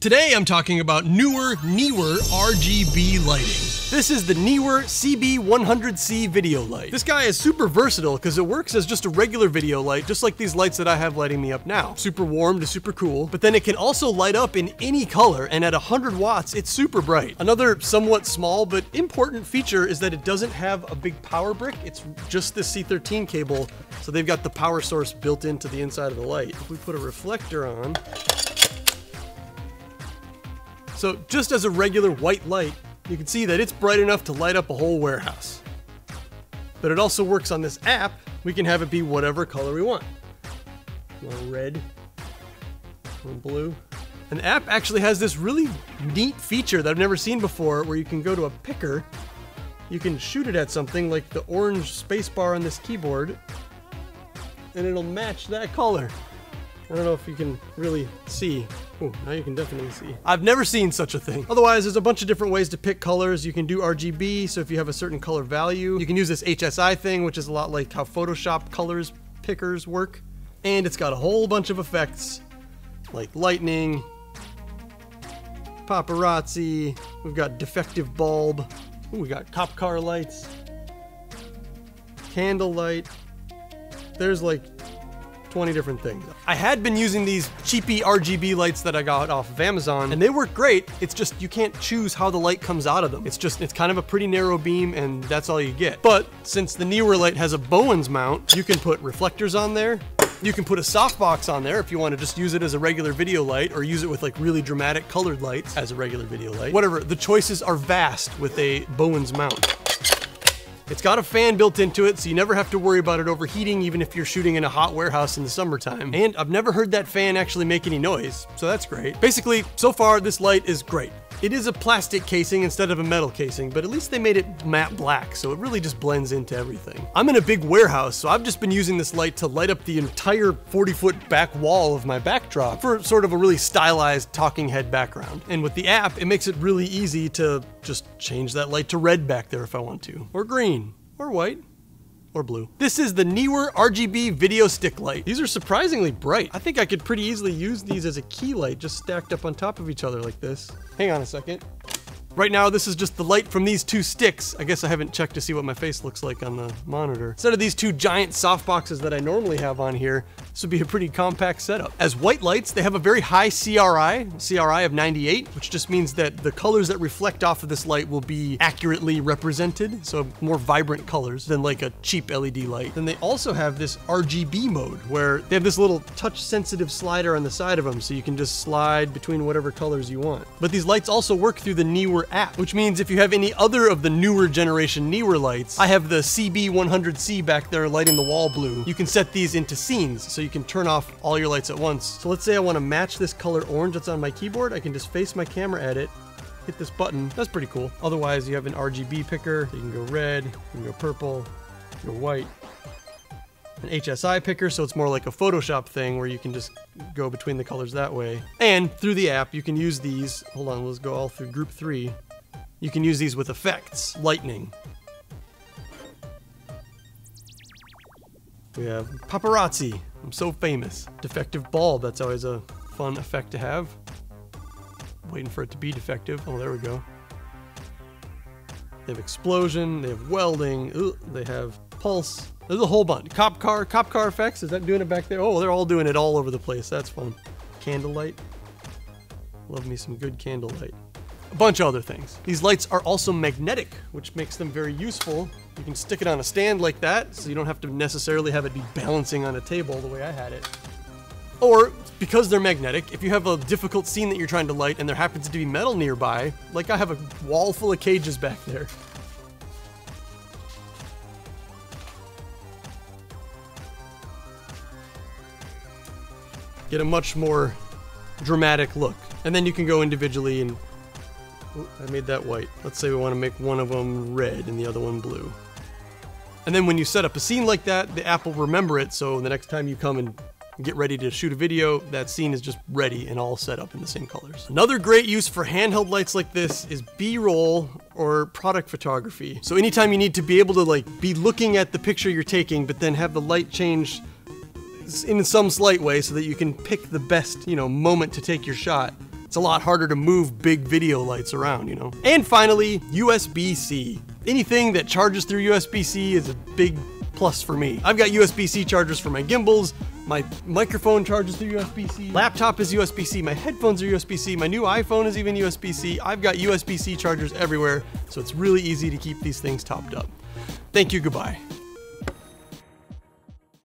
Today I'm talking about Neewer RGB lighting. This is the Neewer CB100C video light. This guy is super versatile because it works as just a regular video light, just like these lights that I have lighting me up now. Super warm to super cool, but then it can also light up in any color, and at 100 watts, it's super bright. Another somewhat small but important feature is that it doesn't have a big power brick. It's just this C13 cable, so they've got the power source built into the inside of the light. If we put a reflector on, so just as a regular white light, you can see that it's bright enough to light up a whole warehouse. But it also works on this app. We can have it be whatever color we want. One red, one blue. And the app actually has this really neat feature that I've never seen before, where you can go to a picker, you can shoot it at something like the orange spacebar on this keyboard, and it'll match that color. I don't know if you can really see. Oh, now you can definitely see. I've never seen such a thing. Otherwise, there's a bunch of different ways to pick colors. You can do RGB, so if you have a certain color value. You can use this HSI thing, which is a lot like how Photoshop colors pickers work. And it's got a whole bunch of effects, like lightning, paparazzi, we've got defective bulb, ooh, we got cop car lights, candle light. There's like 20 different things. I had been using these cheapy RGB lights that I got off of Amazon, and they work great. It's just you can't choose how the light comes out of them. It's kind of a pretty narrow beam, and that's all you get. But since the Neewer light has a Bowens mount, you can put reflectors on there. You can put a softbox on there if you want to just use it as a regular video light, or use it with like really dramatic colored lights as a regular video light. Whatever, the choices are vast with a Bowens mount. It's got a fan built into it, so you never have to worry about it overheating, even if you're shooting in a hot warehouse in the summertime. And I've never heard that fan actually make any noise, so that's great. Basically, so far, this light is great. It is a plastic casing instead of a metal casing, but at least they made it matte black, so it really just blends into everything. I'm in a big warehouse, so I've just been using this light to light up the entire 40-foot back wall of my backdrop for sort of a really stylized talking head background. And with the app, it makes it really easy to just change that light to red back there if I want to, or green, or white, or blue. This is the Neewer RGB video stick light. These are surprisingly bright. I think I could pretty easily use these as a key light, just stacked up on top of each other like this. Hang on a second. Right now, this is just the light from these two sticks. I guess I haven't checked to see what my face looks like on the monitor. Instead of these two giant soft boxes that I normally have on here, this would be a pretty compact setup. As white lights, they have a very high CRI of 98, which just means that the colors that reflect off of this light will be accurately represented, so more vibrant colors than like a cheap LED light. Then they also have this RGB mode, where they have this little touch-sensitive slider on the side of them, so you can just slide between whatever colors you want. But these lights also work through the Neewer app, which means if you have any other of the newer generation Neewer lights, I have the CB100C back there lighting the wall blue. You can set these into scenes, so you can turn off all your lights at once. So let's say I want to match this color orange that's on my keyboard. I can just face my camera at it, hit this button. That's pretty cool. Otherwise, you have an RGB picker. You can go red, you can go purple, you can go white. An HSI picker, so it's more like a Photoshop thing where you can just go between the colors that way. And through the app, you can use these. Hold on, let's go all through group 3. You can use these with effects, lightning. We have paparazzi. I'm so famous. Defective bulb, that's always a fun effect to have. Waiting for it to be defective. Oh, there we go. They have explosion, they have welding, ooh, they have pulse. There's a whole bunch. Cop car effects, is that doing it back there? Oh, they're all doing it all over the place, that's fun. Candlelight. Love me some good candlelight. A bunch of other things. These lights are also magnetic, which makes them very useful. You can stick it on a stand like that, so you don't have to necessarily have it be balancing on a table the way I had it. Or, because they're magnetic, if you have a difficult scene that you're trying to light and there happens to be metal nearby, like I have a wall full of cages back there, get a much more dramatic look. And then you can go individually and, ooh, I made that white. Let's say we want to make one of them red and the other one blue. And then when you set up a scene like that, the app will remember it, so the next time you come and get ready to shoot a video, that scene is just ready and all set up in the same colors. Another great use for handheld lights like this is B-roll or product photography. So anytime you need to be able to like be looking at the picture you're taking, but then have the light change in some slight way so that you can pick the best, moment to take your shot. It's a lot harder to move big video lights around, you know? And finally, USB-C. Anything that charges through USB-C is a big plus for me. I've got USB-C chargers for my gimbals, my microphone charges through USB-C, laptop is USB-C, my headphones are USB-C, my new iPhone is even USB-C. I've got USB-C chargers everywhere, so it's really easy to keep these things topped up. Thank you, goodbye.